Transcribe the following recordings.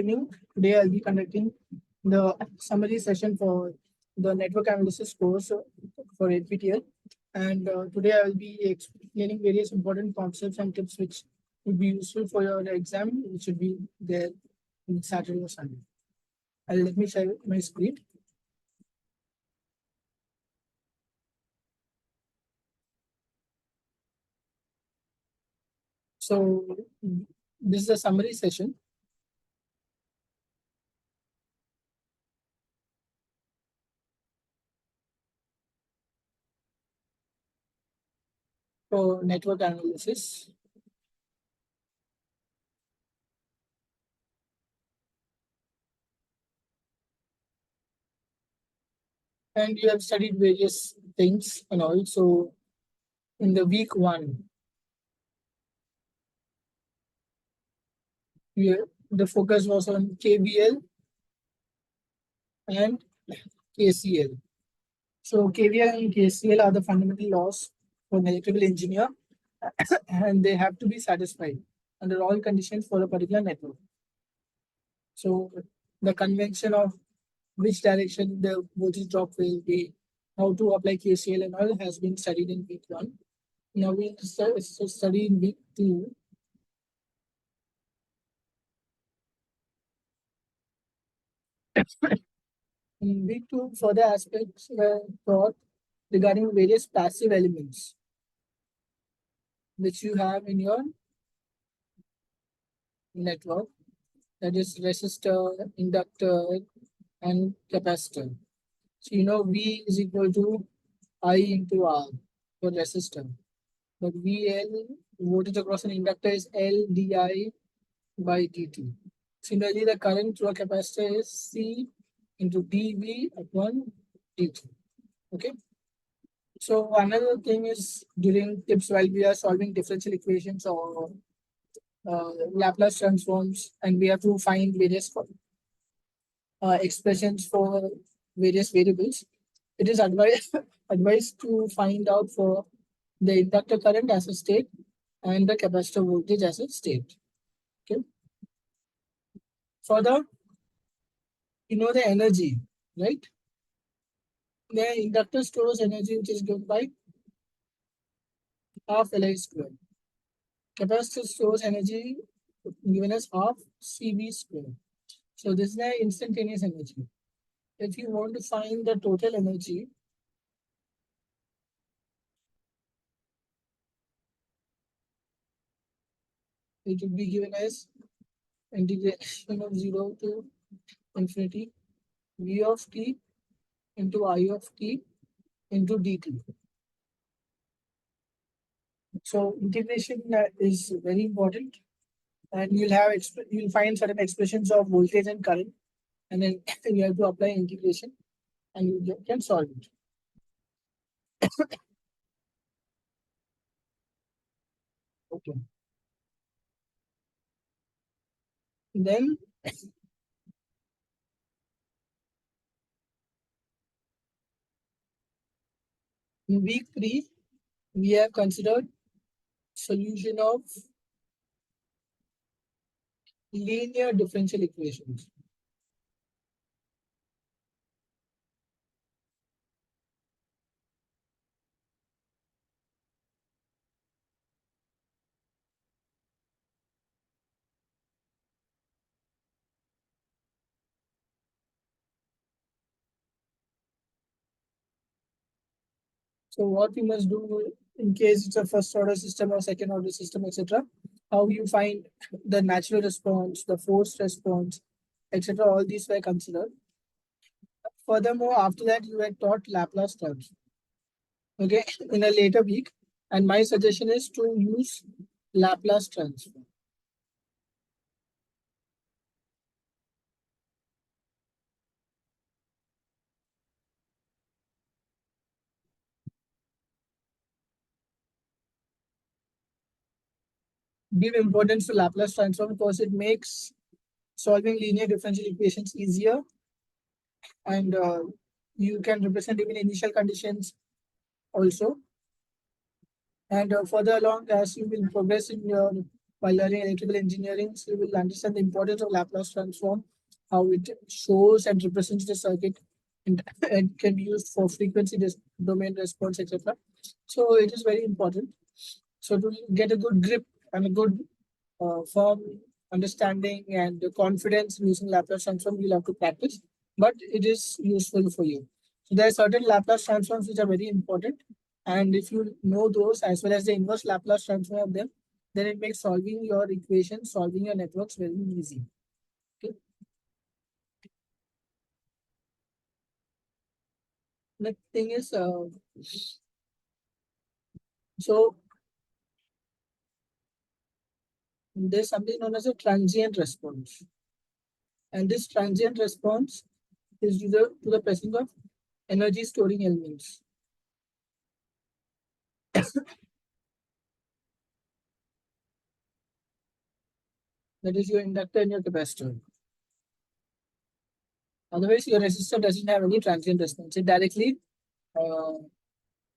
evening. Today I'll be conducting the summary session for the network analysis course for NPTEL. And today I will be explaining various important concepts and tips which will be useful for your exam, which should be there on Saturday or Sunday. Let me share my screen. So this is a summary session. For network analysis. And you have studied various things and also in the week 1, the focus was on KVL and KCL. So KVL and KCL are the fundamental laws for an electrical engineer and they have to be satisfied under all conditions for a particular network. So the convention of which direction the voltage drop will be, how to apply KCL and all has been studied in week 1. Now we'll study in week 2. In week 2, further aspects were taught regarding various passive elements which you have in your network, that is resistor, inductor, and capacitor. So you know V is equal to I into R for resistor, but VL, voltage across an inductor, is L di by dt. Similarly, the current through a capacitor is C into dV upon dt. Okay. So another thing is during tips while we are solving differential equations or Laplace transforms, and we have to find various expressions for various variables. It is advised to find out for the inductor current as a state and the capacitor voltage as a state. Okay. Further, you know the energy, right? The inductor stores energy which is given by half Li square. Capacitor stores energy given as half CV square. So this is the instantaneous energy. If you want to find the total energy, it will be given as integration of 0 to infinity V of t into I of t into dt. So integration is very important, and you'll find certain expressions of voltage and current, and then you have to apply integration, and you can solve it. Okay. Then in week 3, we have considered solution of linear differential equations. So what you must do in case it's a first order system or second order system, etc., how you find the natural response, the forced response, etc., all these were considered. Furthermore, after that, you were taught Laplace transform, okay, in a later week. And my suggestion is to use Laplace transform. Give importance to Laplace transform because it makes solving linear differential equations easier, and you can represent even initial conditions also. And further along, as you will progress in your while learning electrical engineering, so you will understand the importance of Laplace transform, how it shows and represents the circuit, and, and can be used for frequency domain response, etc. So it is very important. So to get a good grip and a good firm understanding and the confidence in using Laplace transform, you'll have to practice, but it is useful for you. So there are certain Laplace transforms which are very important, and if you know those as well as the inverse Laplace transform of them, then it makes solving your equations, solving your networks very easy. Okay. Next thing is so there's something known as a transient response, and this transient response is due to the presence of energy storing elements. That is your inductor and your capacitor. Otherwise, your resistor doesn't have any transient response. It directly uh,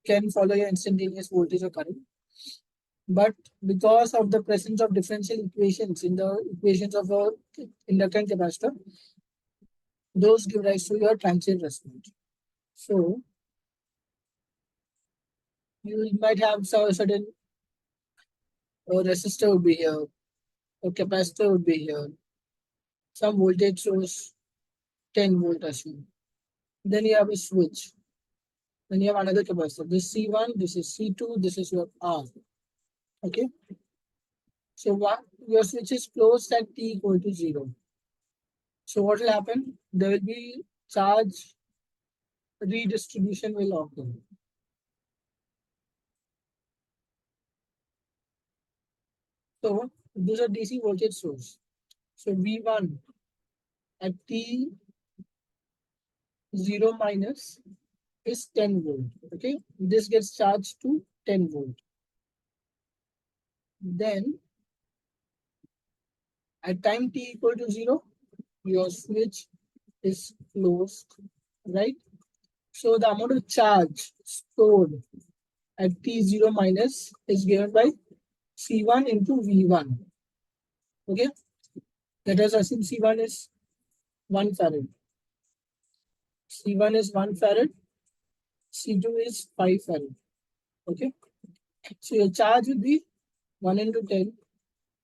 can follow your instantaneous voltage or current. But because of the presence of differential equations in the equations of a inductor and capacitor, those give rise to your transient response. So you might have certain resistor would be here, a capacitor would be here, some voltage source, 10 volt assume. Then you have a switch. Then you have another capacitor. This C1, this is C2, this is your R. Okay. So what your switch is closed at t equal to 0. So what will happen? There will be charge redistribution will occur. So this is a DC voltage source. So V1 at t 0 minus is 10 volt. Okay. This gets charged to 10 volt. Then at time t equal to 0, your switch is closed, right? So the amount of charge stored at T0 minus is given by C1 into V1. Okay. Let us assume C1 is 1 farad. C1 is 1 farad. C2 is 5 farad. Okay. So your charge will be 1 into 10.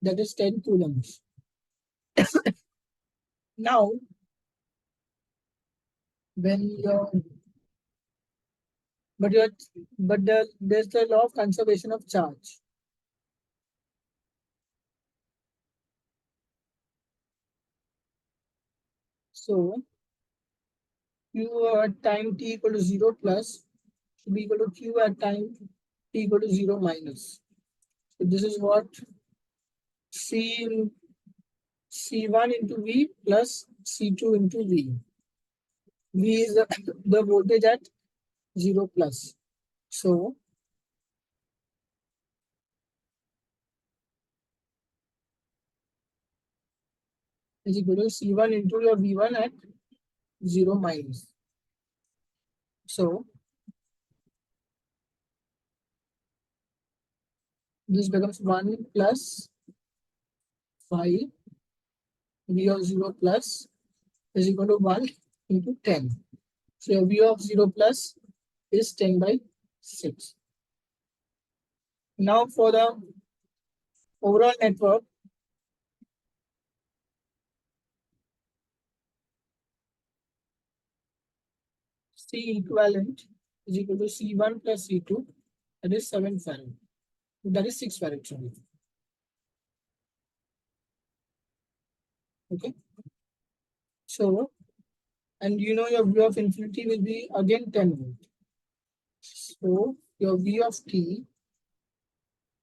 That is 10 coulombs. Now, when your but your there's the law of conservation of charge. So Q at time t equal to 0 plus should be equal to Q at time t equal to 0 minus. So this is what C1 into V plus C2 into V. V is the voltage at 0 plus. So is equal to C1 into your V1 at 0 minus. So this becomes 1 plus 5 V of 0 plus is equal to 1 into 10. So your V of 0 plus is 10 by 6. Now for the overall network, C equivalent is equal to C1 plus C2, that is 7 farad. That is 6 farad, sorry. Okay. So, and you know your V of infinity will be again 10 volt. So your V of t,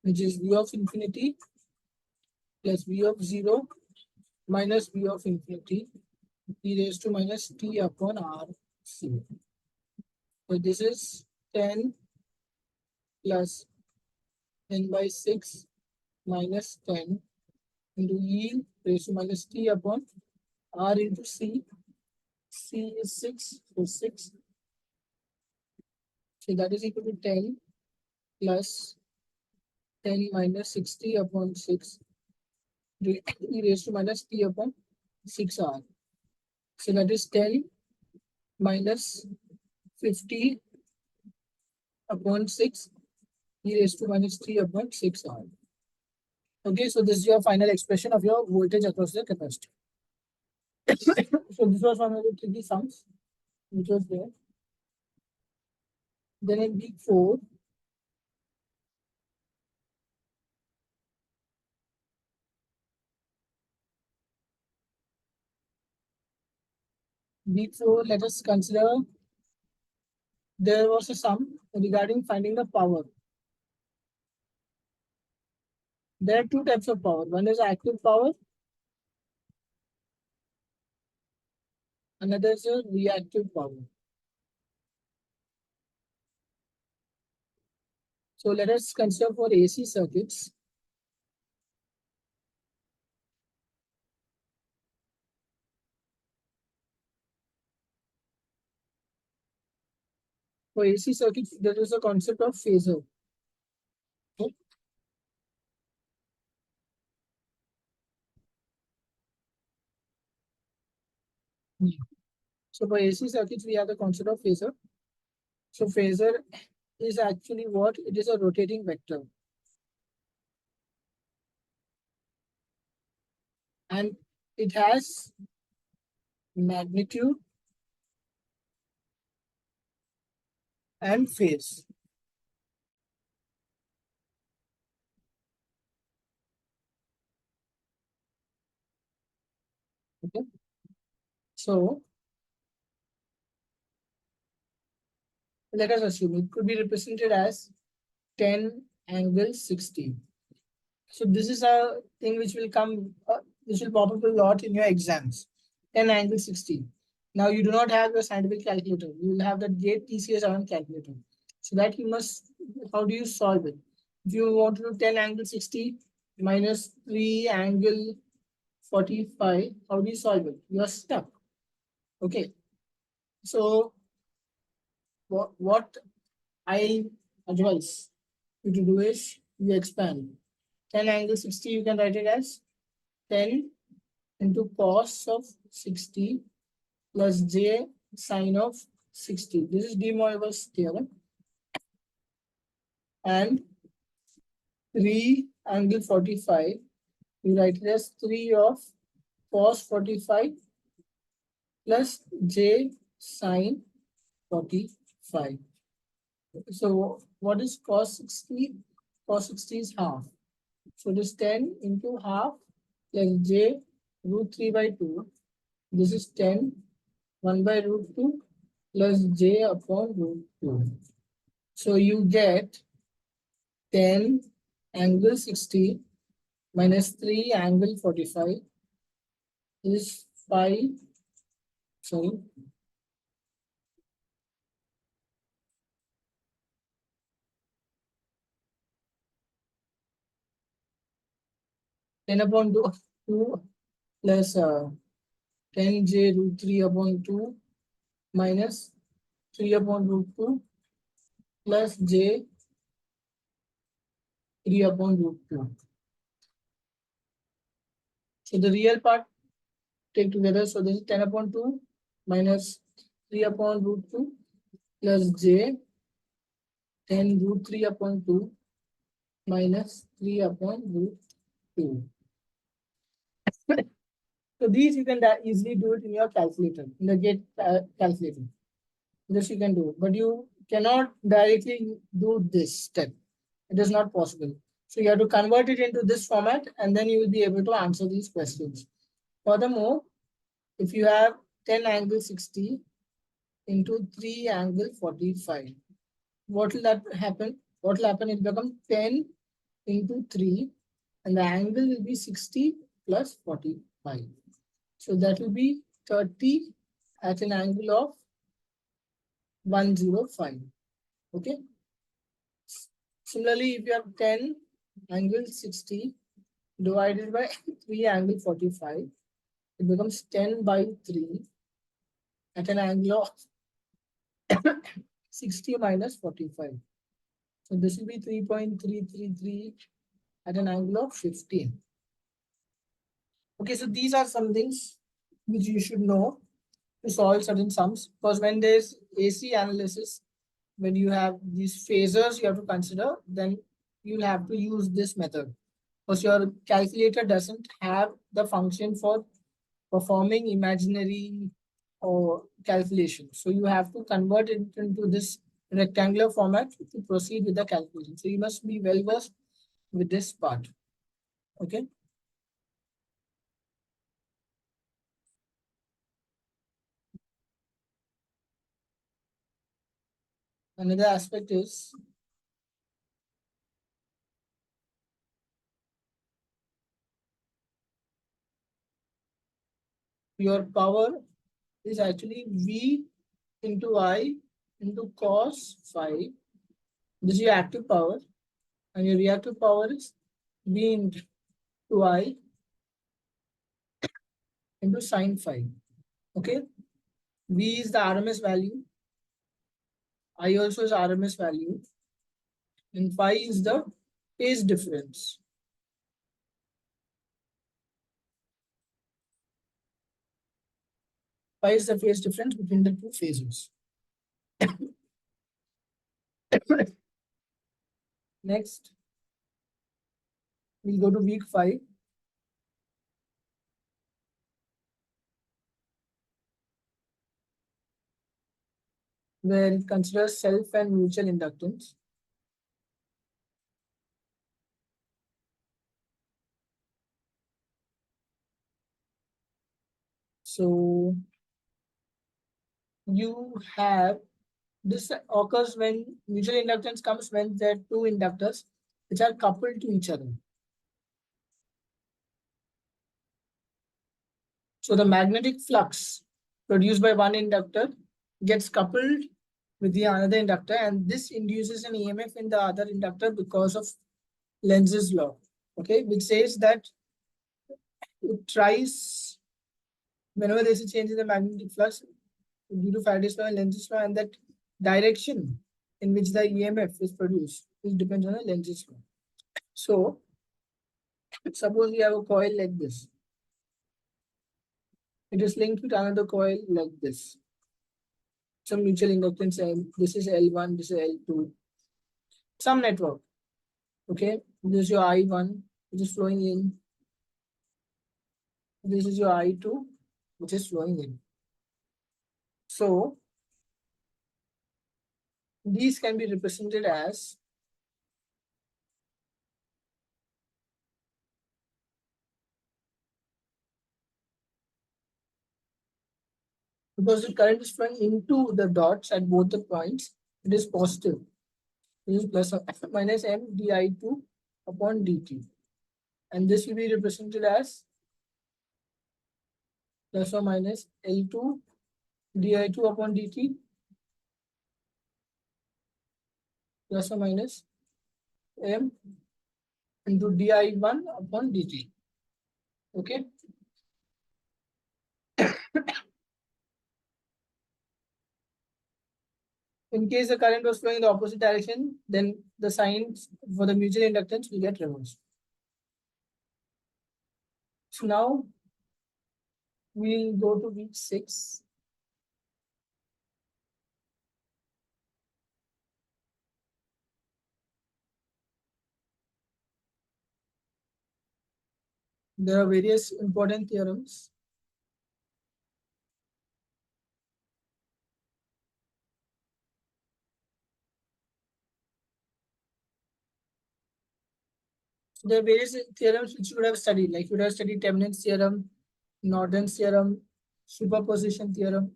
which is V of infinity plus V of 0 minus V of infinity, e raised to minus t upon R C. So this is 10 plus 10 by 6 minus 10 into e raised to minus t upon R into C. C is 6, so 6. So that is equal to 10 plus 10 minus 60 upon 6. e raised to minus t upon 6r. So that is 10 minus 50 upon 6 e raised to minus 3 upon 6r. Okay, so this is your final expression of your voltage across the capacitor. So this was one of the tricky sums which was there. Then in week 4, let us consider there was a sum regarding finding the power. There are two types of power. One is active power, another is a reactive power. So let us consider for AC circuits. For AC circuits, there is a concept of phasor. Okay. So for AC circuits, we have the concept of phasor. So phasor is actually what? It is a rotating vector. And it has magnitude and phase. Okay. So let us assume it could be represented as 10 angle 60. So this is a thing which will come, which will pop up a lot in your exams. 10 angle 60. Now you do not have your scientific calculator. You will have the gate TCS7 calculator. So that you must, how do you solve it? If you want to do 10 angle 60 minus 3 angle 45, how do you solve it? You are stuck. Okay. So what I advise you to do is you expand. 10 angle 60, you can write it as 10 into cos of 60 plus j sine of 60. This is de Moivre's theorem. And 3 angle 45, you write it as 3 of cos 45 plus j sine 45. So what is cos 60? Cos 60 is half. So this 10 into half plus j root 3 by 2. This is 10, 1 by root 2 plus j upon root 2. So you get 10 angle 60 minus 3 angle 45 is 5, sorry, 10 upon 2 plus 10 j root 3 upon 2 minus 3 upon root 2 plus j 3 upon root 2. So the real part take together. So this is 10 upon 2 minus 3 upon root 2 plus j 10 root 3 upon 2 minus 3 upon root 2. So these you can easily do it in your calculator, in the gate calculator. This you can do, but you cannot directly do this step. It is not possible. So you have to convert it into this format and then you will be able to answer these questions. Furthermore, if you have 10 angle 60 into 3 angle 45, what will that happen? What will happen? It becomes 10 into 3 and the angle will be 60 plus 45. So that will be 30 at an angle of 105. Okay. Similarly, if you have 10 angle 60 divided by 3 angle 45, it becomes 10 by 3 at an angle of 60 minus 45. So this will be 3.333 at an angle of 15. Okay, so these are some things which you should know to solve certain sums. Because when there's AC analysis, when you have these phasors you have to consider, then you'll have to use this method. Because your calculator doesn't have the function for performing imaginary or calculation. So you have to convert it into this rectangular format to proceed with the calculation. So you must be well versed with this part. Okay. Another aspect is your power is actually V into I into cos phi. This is your active power, and your reactive power is V into I into sin phi. Okay. V is the RMS value. I also is RMS value. And phi is the phase difference. Phi is the phase difference between the two phases. Next, we'll go to week 5. Where it considers self and mutual inductance. So you have this occurs when mutual inductance comes when there are two inductors which are coupled to each other. So the magnetic flux produced by one inductor gets coupled with the another inductor, and this induces an EMF in the other inductor because of Lenz's law, okay, which says that it tries whenever there's a change in the magnetic flux due to Faraday's law and Lenz's law, and that direction in which the EMF is produced, it depends on the Lenz's law. So suppose we have a coil like this. It is linked with another coil like this. Some mutual inductance, and this is L1, this is L2. Some network. Okay, this is your I1, which is flowing in. This is your I2, which is flowing in. So these can be represented as because the current is flowing into the dots at both the points, it is positive. It is plus or minus M di2 upon dt. And this will be represented as plus or minus L2 di2 upon dt plus or minus M into di1 upon dt. Okay. In case the current was flowing in the opposite direction, then the signs for the mutual inductance will get reversed. So now we'll go to week 6. There are various important theorems. So there are various theorems which you would have studied, like you would have studied Thevenin's theorem, Norton's theorem, superposition theorem.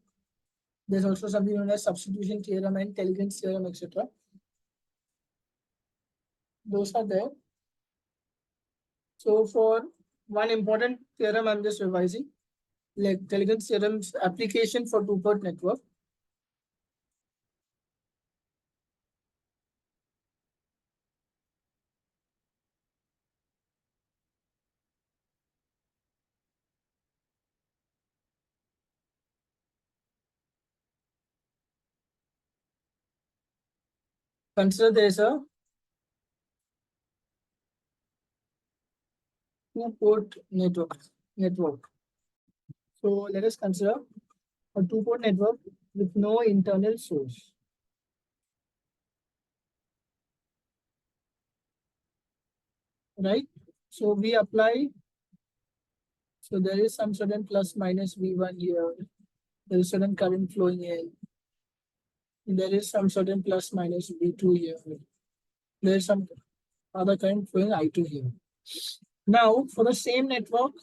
There's also something known as substitution theorem and Tellegen's theorem, etc. Those are there. So for one important theorem, I'm just revising, like Tellegen's theorem's application for two-port network. Consider there's a two-port network. network. So let us consider a two-port network with no internal source. Right? So we apply, so there is some certain plus minus V1 here. There is certain current flowing in. There is some certain plus minus V2 here. There is some other current flowing I2 here. Now for the same network,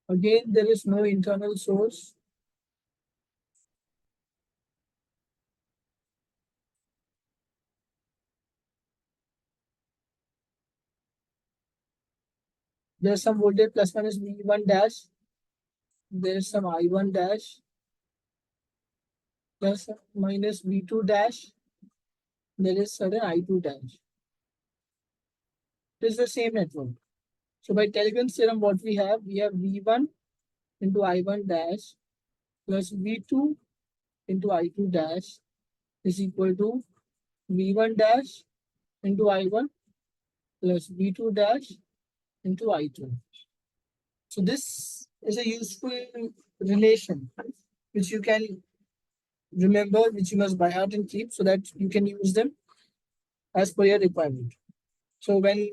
again there is no internal source. There's some voltage plus minus V1 dash. There's some I1 dash plus minus V2 dash. There is certain I2 dash. It is the same network. So by Tellegen's theorem, what we have V1 into I1 dash plus V2 into I2 dash is equal to V1 dash into I1 plus V2 dash into I2. So this is a useful relation which you can remember, which you must by heart and keep so that you can use them as per your requirement. So when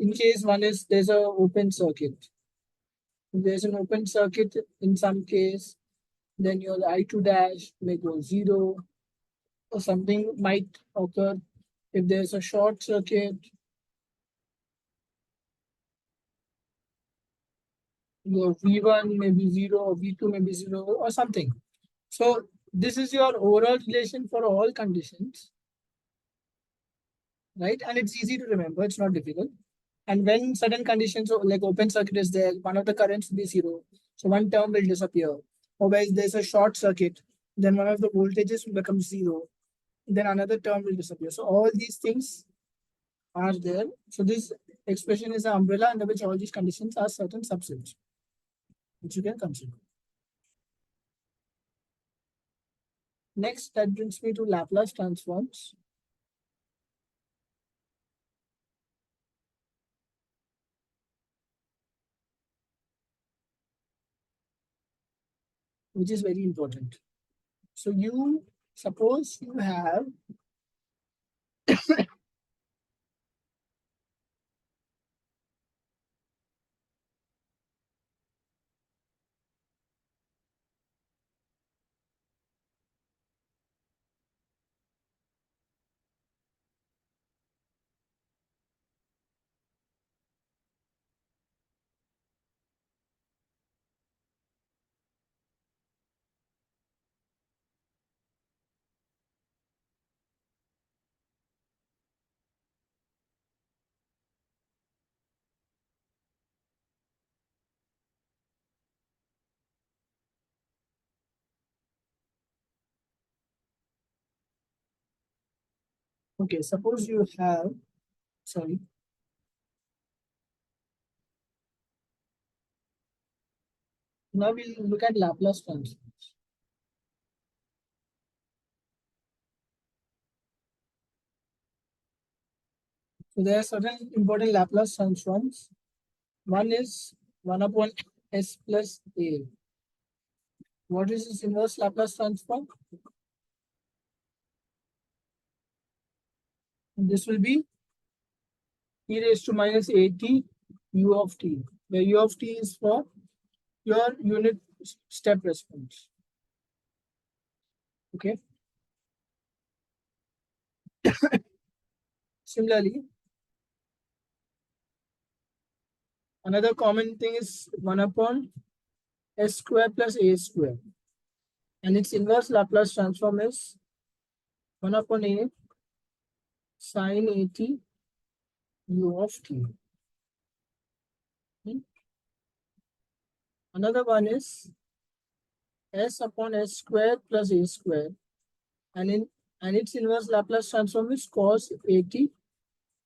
in case there's an open circuit. If there's an open circuit in some case, then your I2 dash may go 0 or something might occur. If there's a short circuit, your V1 may be 0 or V2 may be 0 or something. So this is your overall relation for all conditions, right? And it's easy to remember, it's not difficult. And when certain conditions like open circuit is there, one of the currents will be 0. So one term will disappear. Or where there's a short circuit, then one of the voltages will become 0. Then another term will disappear. So all these things are there. So this expression is an umbrella under which all these conditions are certain subsets, which you can consider. Next, that brings me to Laplace transforms. Which is very important. So you suppose you have okay, suppose you have sorry. Now we'll look at Laplace transforms. So there are certain important Laplace transforms. One is 1 upon s plus a. What is this inverse Laplace transform? This will be e raised to minus at u of t, where u of t is for your unit step response. Okay. Similarly, another common thing is 1 upon s square plus a square. And its inverse Laplace transform is 1 upon a sine at u of t. Hmm? Another one is s upon s square plus a square. And its inverse Laplace transform is cos at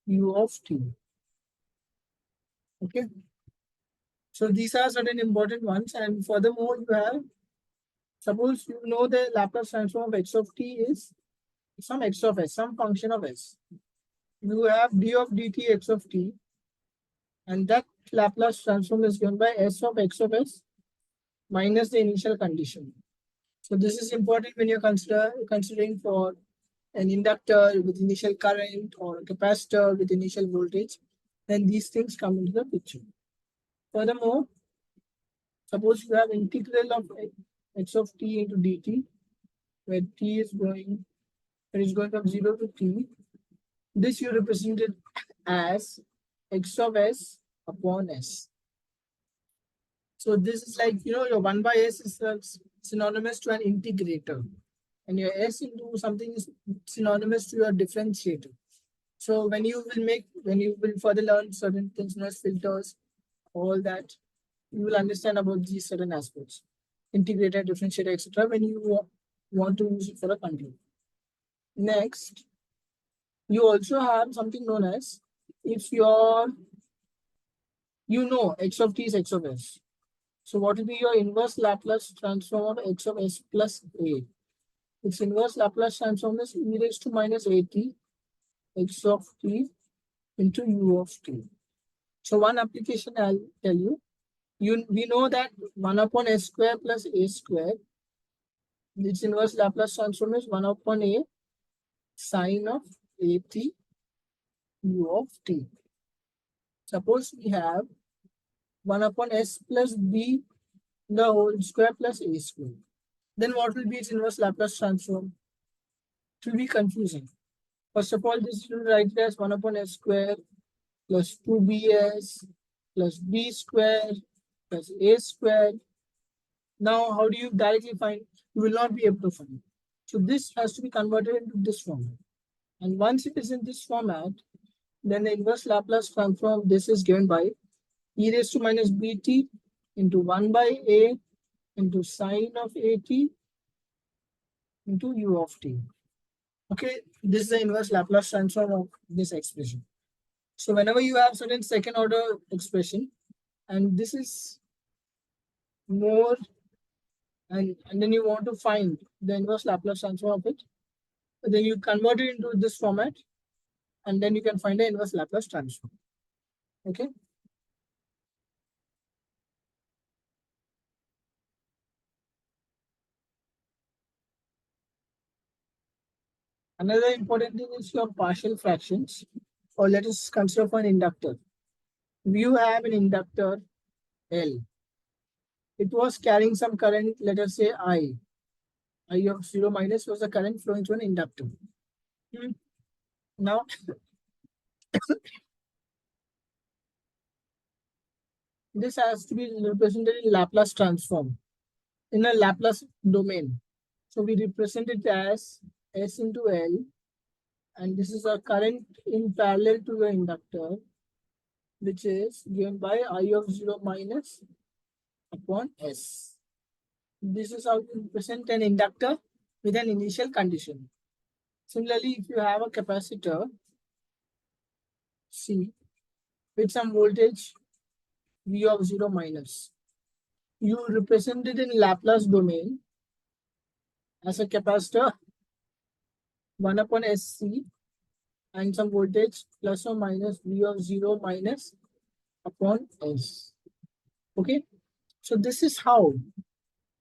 u of t. Okay. So these are certain important ones. And furthermore, you have, suppose you know the Laplace transform of x of t is some x of s, some function of s. You have d of dt x of t, and that Laplace transform is given by s of x of s minus the initial condition. So this is important when you're considering for an inductor with initial current or a capacitor with initial voltage. Then these things come into the picture. Furthermore, suppose you have integral of x of t into dt, where t is going, it is going from 0 to t. This you represented as x of s upon s. So this is like, your 1 by s is synonymous to an integrator, and your s into something is synonymous to your differentiator. So when you will further learn certain things, as filters, all that, you will understand about these certain aspects, integrator, differentiator, etc. When you want to use it for a control. Next, you also have something known as, if x of t is x of s. So what will be your inverse Laplace transform of x of s plus a? Its inverse Laplace transform is e raised to minus at x of t into u of t. So one application I'll tell you. We know that 1 upon s square plus a square, its inverse Laplace transform is 1 upon a sine of at u of t. Suppose we have 1 upon s plus b the whole square plus a square. Then what will be its inverse Laplace transform? It will be confusing. First of all, this will write it as 1 upon s square plus 2bs plus b square plus a square. Now, how do you directly find? You will not be able to find. So this has to be converted into this format. And once it is in this format, then the inverse Laplace transform of this is given by e raised to minus bt into 1 by a into sine of at into u of t. Okay, this is the inverse Laplace transform of this expression. So whenever you have certain second order expression, and this is more, and then you want to find the inverse Laplace transform of it, then you convert it into this format, and then you can find the inverse Laplace transform. Okay. Another important thing is your partial fractions, or let us consider for an inductor. You have an inductor L. It was carrying some current, let us say I of 0 minus was the current flowing through an inductor. Now, this has to be represented in Laplace transform, in a Laplace domain. So we represent it as S into L, and this is a current in parallel to the inductor, which is given by I of 0 minus upon S. This is how to represent an inductor with an initial condition. Similarly, if you have a capacitor C with some voltage V of 0 minus, you represent it in Laplace domain as a capacitor 1 upon SC and some voltage plus or minus V of 0 minus upon S. Okay, so this is how,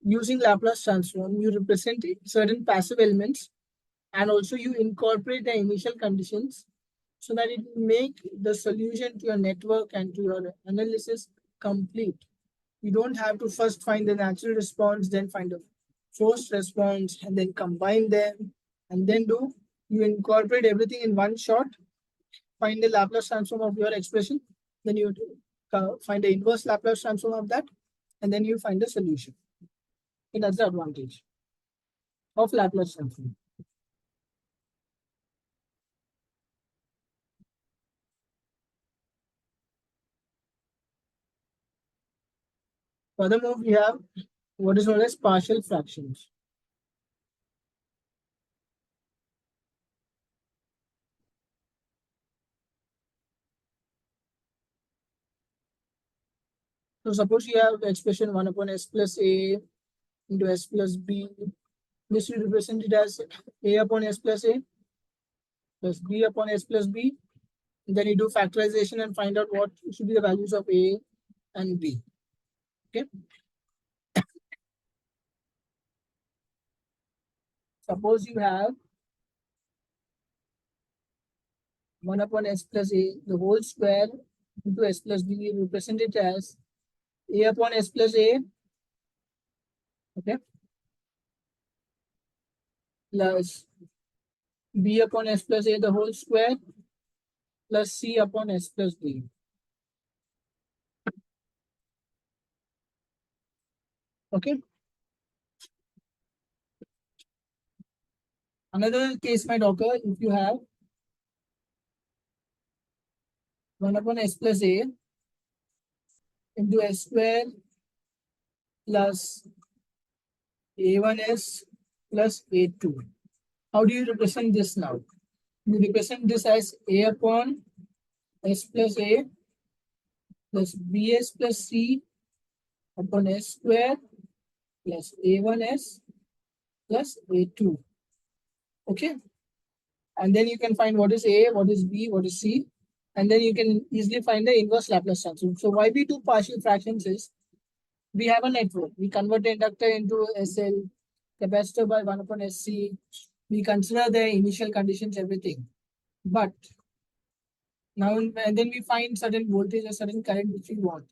using Laplace transform, you represent certain passive elements, and also you incorporate the initial conditions so that it will make the solution to your network and to your analysis complete. You don't have to first find the natural response, then find a forced response, and then combine them, and then you incorporate everything in one shot, find the Laplace transform of your expression, then you find the inverse Laplace transform of that, and then you find the solution. And that's the advantage of Laplace transform. Furthermore, we have what is known as partial fractions. So suppose you have expression 1 upon s plus a into s plus b This we represent it as A upon S plus A plus B upon S plus B. Then you do factorization and find out what should be the values of A and B. Okay. Suppose you have 1 upon S plus A, the whole square into S plus B, we represent it as A upon S plus A, okay, plus B upon S plus A, the whole square, plus C upon S plus B. Okay. Another case might occur if you have 1 upon S plus A into S square plus A1S plus A2. How do you represent this now? You represent this as A upon S plus A plus BS plus C upon S square plus A1S plus A2. Okay. And then you can find what is A, what is B, what is C. And then you can easily find the inverse Laplace transform. So why we do partial fractions is we have a network. We convert the inductor into SL, capacitor by 1 upon SC. We consider the initial conditions, everything. But now, and then we find certain voltage or certain current which we want.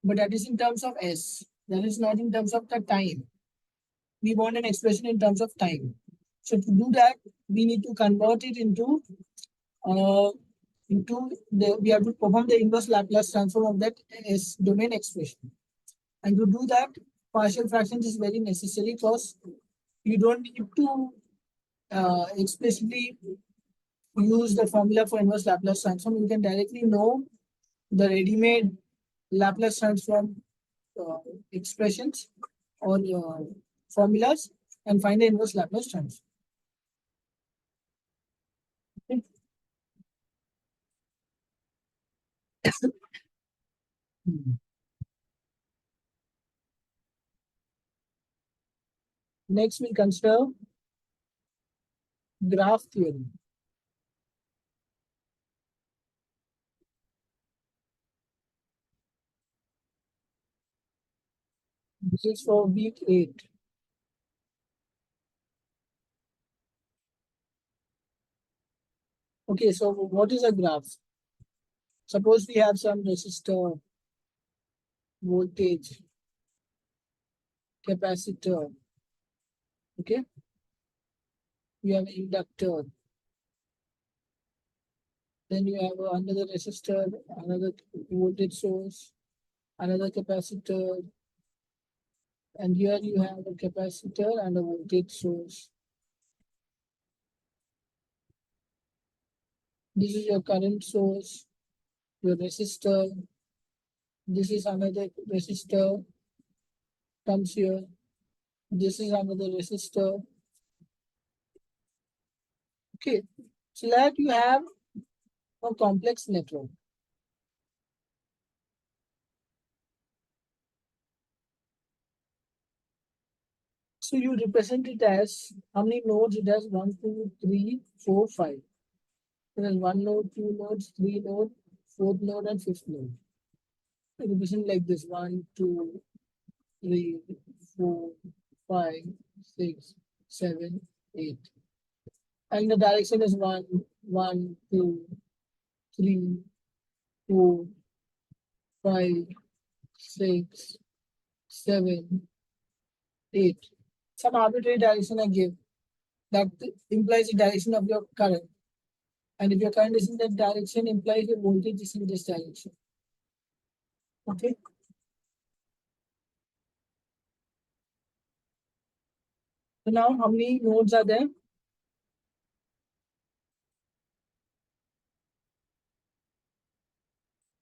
But that is in terms of S. That is not in terms of the time. We want an expression in terms of time. So to do that, we need to convert it into we have to perform the inverse Laplace transform of that S domain expression. And to do that, partial fractions is very necessary because you don't need to explicitly use the formula for inverse Laplace transform. You can directly know the ready-made Laplace transform expressions or formulas and find the inverse Laplace transform. Okay. Next, we consider graph theory. This is for week 8. Okay, so what is a graph? Suppose we have some resistor, voltage, capacitor, okay? We have inductor. Then you have another resistor, another voltage source, another capacitor, and here you have a capacitor and a voltage source. This is your current source, your resistor. This is another resistor, comes here. This is another resistor. Okay, so that you have a complex network. So you represent it as how many nodes it has? 1, 2, 3, 4, 5. There is 1 node, 2 nodes, 3 node, 4th node, and 5th node. You represent like this: 1, 2, 3, 4, 5, 6, 7, 8. And the direction is 1, 1, 2, 3, 4, 5, 6, 7, 8. Some arbitrary direction I give that implies the direction of your current. And if your current is in that direction, implies your voltage is in this direction. Okay. So now how many nodes are there?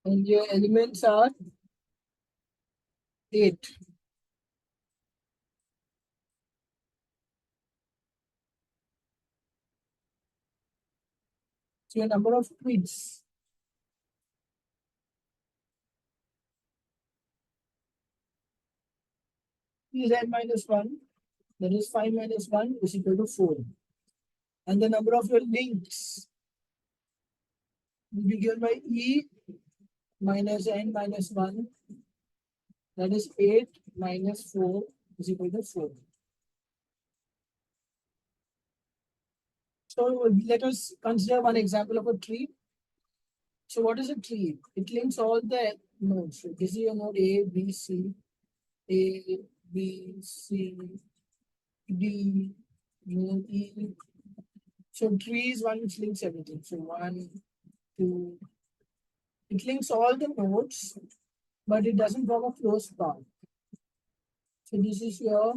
And your elements are 8. So your number of twigs is n minus 1. That is 5 minus 1 is equal to 4. And the number of your links will be given by E minus N minus 1. That is 8 minus 4 is equal to 4. So let us consider one example of a tree. So what is a tree? It links all the nodes. So this is your node A, B, C, A, B, C, D, node E. So tree is one which links everything. So 1, 2. It links all the nodes, but it doesn't form a closed path. So this is your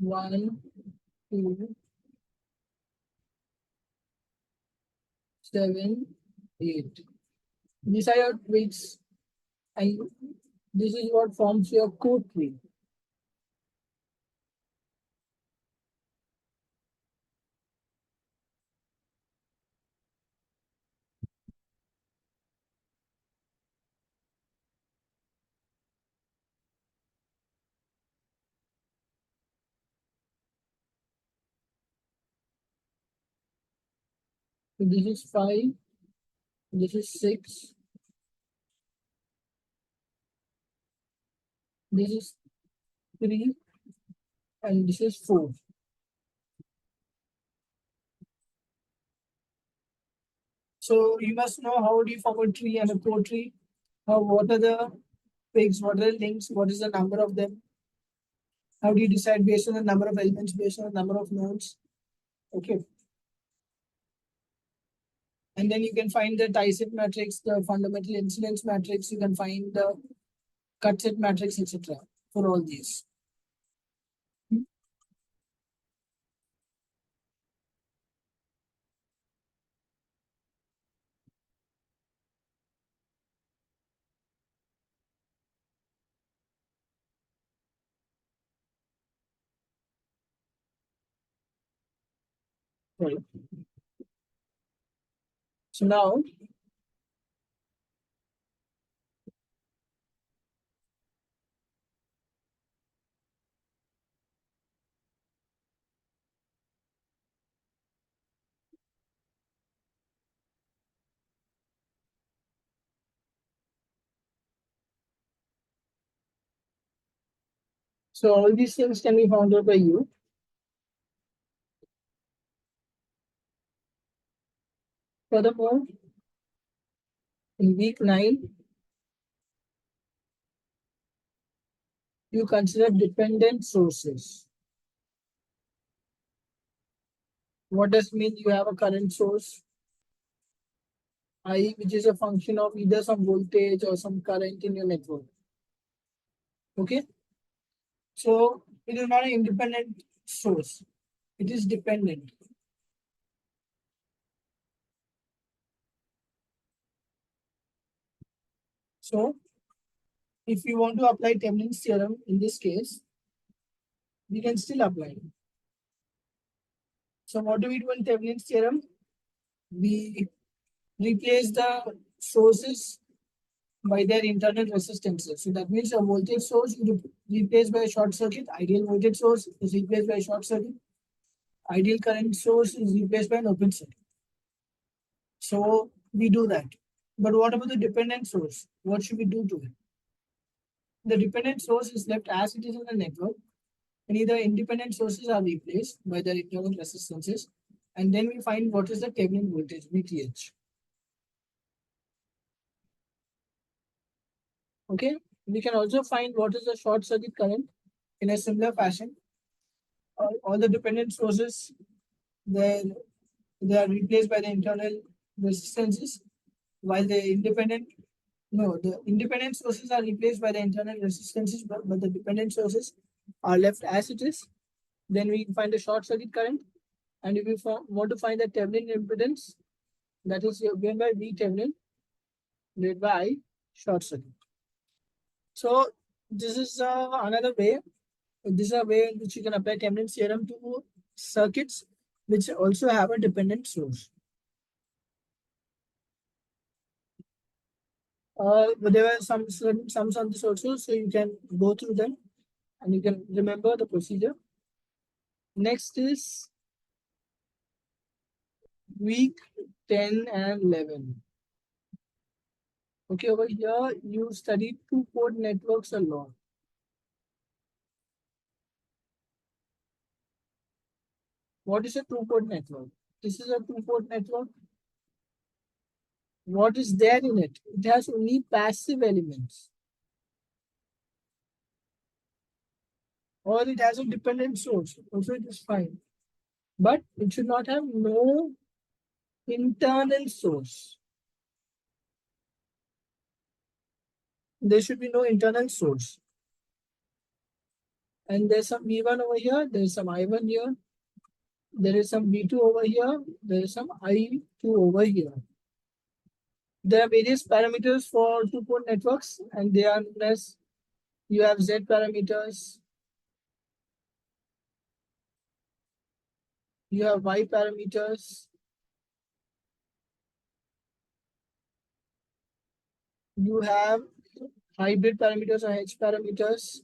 1, 2, 7, 8. These are your twigs, and this is what forms your core tree. So this is 5, this is 6, this is 3, and this is 4. So you must know how do you form a tree and a core tree. What are the twigs, what are the links, what is the number of them? How do you decide based on the number of elements, based on the number of nodes? Okay. And then you can find the tie-set matrix, the fundamental incidence matrix, you can find the cut-set matrix, etc. for all these. Right. So now, so all these things can be found out by you. Furthermore, in week 9, you consider dependent sources. What does mean you have a current source, I, which is a function of either some voltage or some current in your network. Okay. So it is not an independent source. It is dependent. So if you want to apply Thevenin's theorem in this case, we can still apply it. So what do we do in Thevenin's theorem? We replace the sources by their internal resistances. So that means a voltage source you replace by a short circuit, ideal voltage source is replaced by a short circuit, ideal current source is replaced by an open circuit. So we do that. But what about the dependent source? What should we do to it? The dependent source is left as it is in the network, and either independent sources are replaced by their internal resistances, and then we find what is the Thevenin voltage, VTH. Okay, we can also find what is the short circuit current in a similar fashion. All the dependent sources, they are replaced by the internal resistances, while the independent sources are replaced by the internal resistances, but the dependent sources are left as it is. Then we find the short circuit current, and if we want to find the Thevenin impedance, that is given by V Thevenin divided by I short circuit. So this is another way. This is a way in which you can apply Thevenin's theorem to circuits which also have a dependent source. But there were some sums on this also, so you can go through them and you can remember the procedure. Next is week 10 and 11. Okay, over here you study two-port networks a lot. What is a two-port network? This is a two-port network. What is there in it? It has only passive elements. Or it has a dependent source. Also, it is fine. But it should not have no internal source. There should be no internal source. And there's some V1 over here, there's some I1 here, there is some V2 over here, there is some I2 over here. There are various parameters for two-port networks, and they are known as, you have Z parameters, you have Y parameters, you have hybrid parameters or H parameters,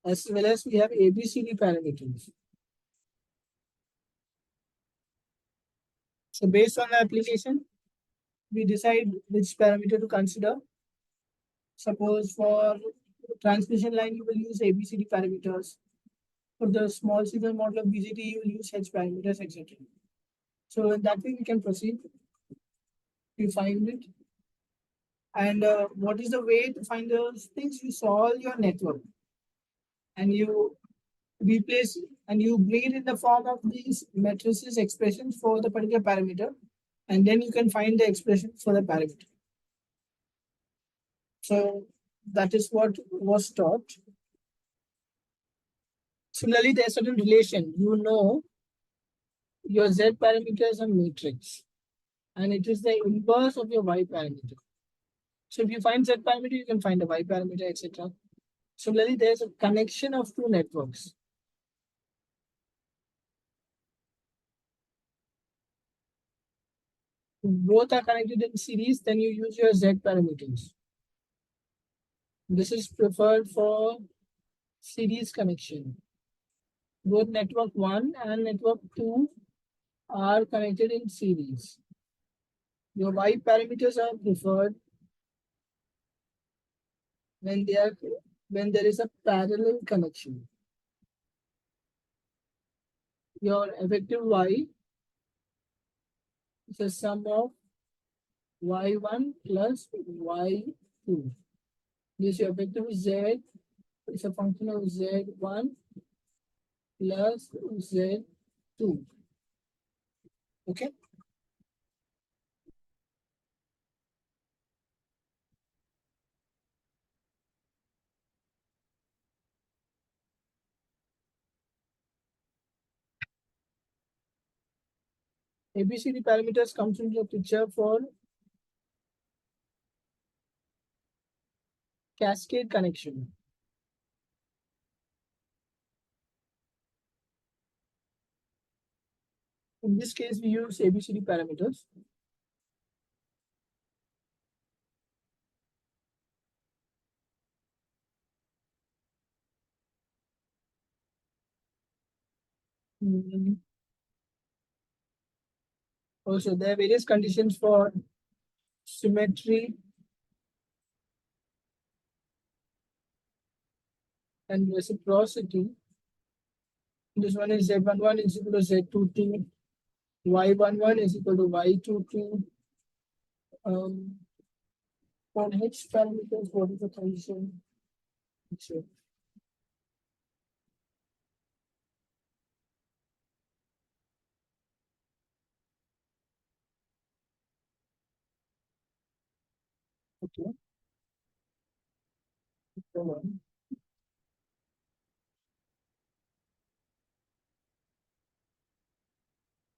as well as we have ABCD parameters. So based on the application, we decide which parameter to consider. Suppose for transmission line, you will use ABCD parameters. For the small signal model of BGT, you will use H parameters, etc. So in that way, we can proceed. You find it. And what is the way to find those things? You solve your network and you replace and you bring it in the form of these matrices expressions for the particular parameter, and then you can find the expression for the parameter. So that is what was taught. Similarly, there's certain relation. You know your Z parameter is a matrix, and it is the inverse of your Y parameter. So if you find Z parameter, you can find the Y parameter, etc. Similarly, there's a connection of two networks. If both are connected in series, then you use your Z parameters. This is preferred for series connection. Both network 1 and network 2 are connected in series. Your Y parameters are preferred when there is a parallel connection. Your effective Y is a sum of Y1 plus Y2. This your effective Z is a function of Z1 plus Z2. Okay. ABCD parameters comes into the picture for cascade connection. In this case, we use ABCD parameters. Also, there are various conditions for symmetry and reciprocity. This one is Z11 is equal to Z22, Y11 is equal to Y22. For H parameters, what is the condition? So, okay. Go on.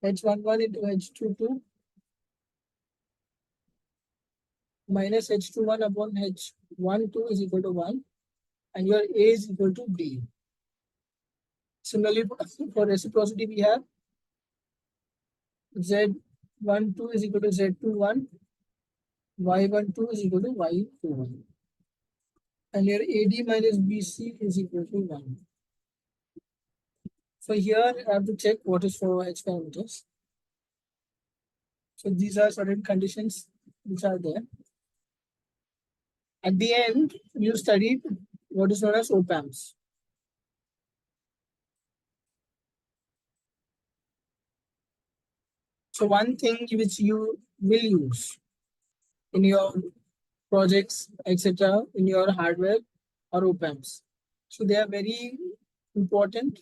H11 into H22 minus H21 upon H12 is equal to 1, and your A is equal to B. Similarly, for reciprocity, we have Z Z12 is equal to Z21, Y12 is equal to Y21. And your AD minus BC is equal to 1. So here I have to check what is for H parameters. So these are certain conditions which are there. At the end, you studied what is known as op-amps. So one thing which you will use in your projects, etc., in your hardware are op-amps. So they are very important,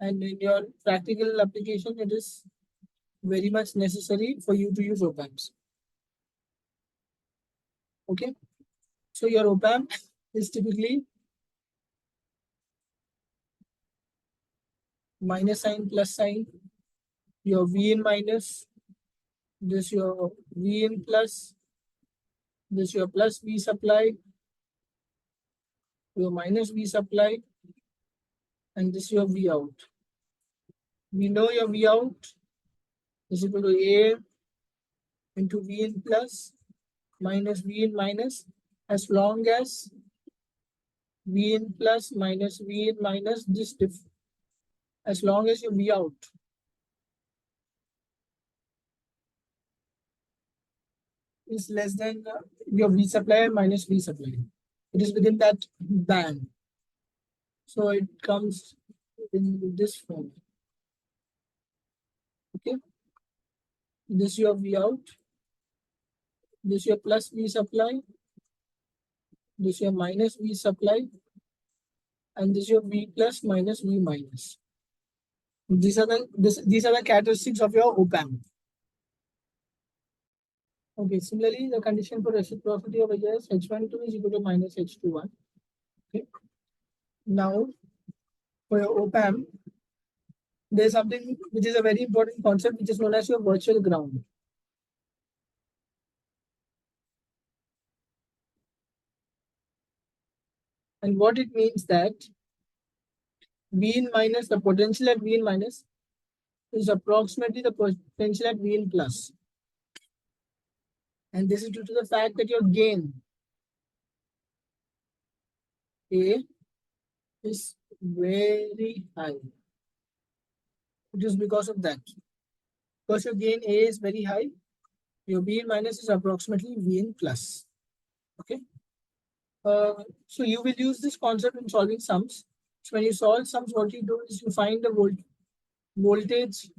and in your practical application, it is very much necessary for you to use op-amps. Okay, so your op-amp is typically minus sign, plus sign, your V in minus, this your V in plus, this your plus V supply, your minus V supply, and this your V out. We know your V out is equal to A into V in plus minus V in minus, as long as V in plus minus V in minus, this diff, as long as your V out is less than your V supply minus V supply. It is within that band. So it comes in this form. Okay. This your V out. This your plus V supply. This your minus V supply. And this your V plus minus V minus. These are the characteristics of your op-amp. Okay, similarly, the condition for reciprocity over here is H12 is equal to minus H21. Okay. Now, for your op-amp, there's something which is a very important concept, which is known as your virtual ground. And what it means that V in minus, the potential at V in minus is approximately the potential at V in plus. And this is due to the fact that your gain A is very high. It is because of that. Because your gain A is very high, your V in minus is approximately V in plus. Okay. So you will use this concept in solving sums. So when you solve sums, what you do is you find the voltage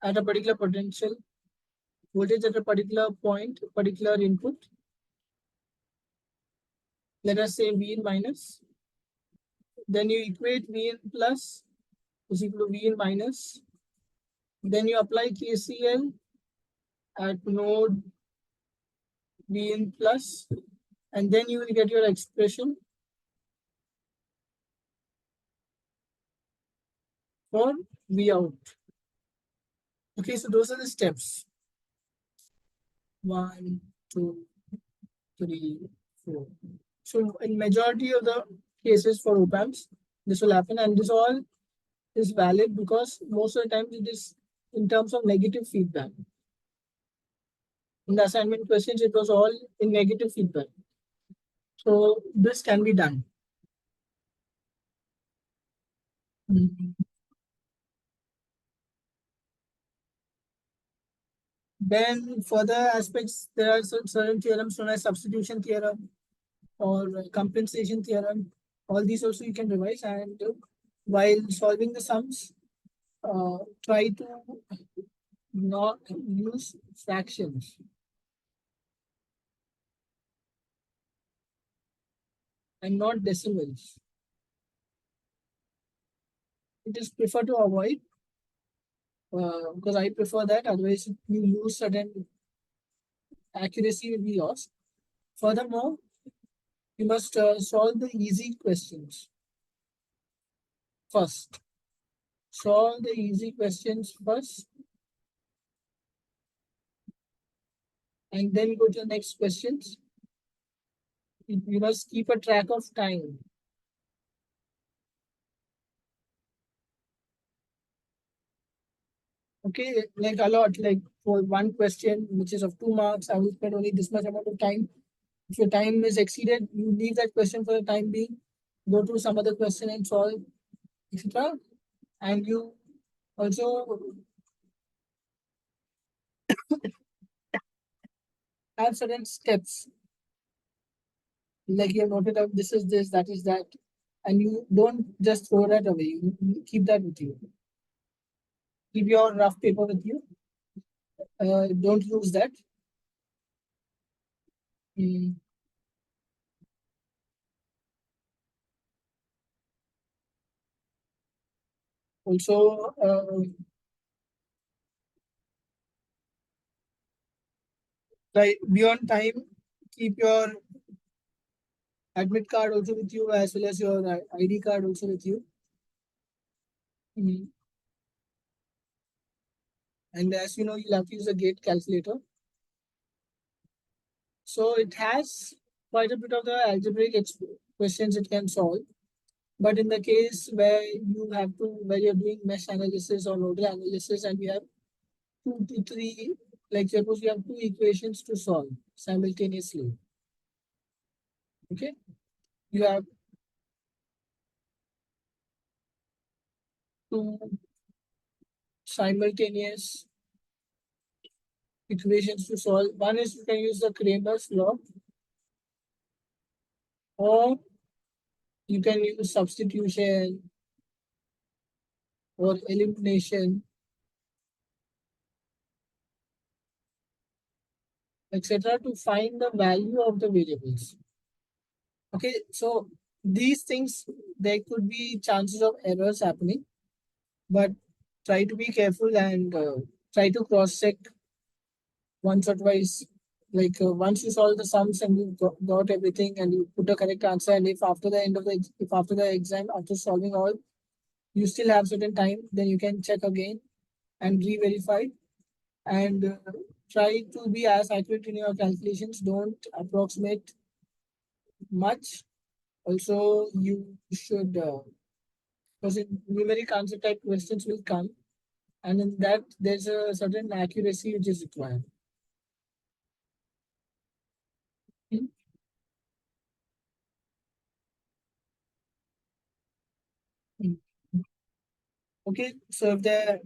at a particular potential, voltage at a particular point, particular input. Let us say V in minus. Then you equate V in plus is equal to V in minus. Then you apply KCL at node V in plus, and then you will get your expression for V out. Okay, so those are the steps. 1, 2, 3, 4. So in majority of the cases for op-amps, this will happen, and this all is valid because most of the time it is in terms of negative feedback. In the assignment questions, it was all in negative feedback. So this can be done. Then further aspects, there are certain theorems known as substitution theorem or compensation theorem. All these also you can revise, and while solving the sums, try to not use fractions and not decimals. It is preferred to avoid because I prefer that. Otherwise, you lose certain accuracy will be lost. Furthermore, you must solve the easy questions first. Solve the easy questions first, and then go to the next questions. You must keep a track of time. Okay, like a lot, like for one question, which is of 2 marks, I will spend only this much amount of time. If your time is exceeded, you leave that question for the time being, go to some other question and solve, etc. And you also have certain steps, like you have noted out this is this, that is that, and you don't just throw that away. You keep that with you. Keep your rough paper with you. Don't lose that. Mm, Also, like beyond time, keep your admit card also with you as well as your ID card also with you. Mm. And as you know, you'll have to use a gate calculator. So it has quite a bit of the algebraic questions it can solve. But in the case where where you're doing mesh analysis or nodal analysis and you have 2 to 3, like suppose you have 2 equations to solve simultaneously. Okay. You have two simultaneous equations to solve. One is you can use the Kramer's law, or you can use substitution or elimination, etc., to find the value of the variables. Okay, so these things, there could be chances of errors happening, but try to be careful and try to cross check once or twice. Like once you solve the sums and you got everything and you put the correct answer, and if after the end of the if after the exam, after solving all, you still have certain time, then you can check again and re-verify and try to be as accurate in your calculations. Don't approximate much. Also, you should, because numeric answer type questions will come, and in that there's a certain accuracy which is required. Hmm. Hmm. Okay, so if there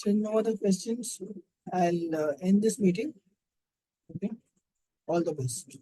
are no other questions, I'll end this meeting. Okay, all the best.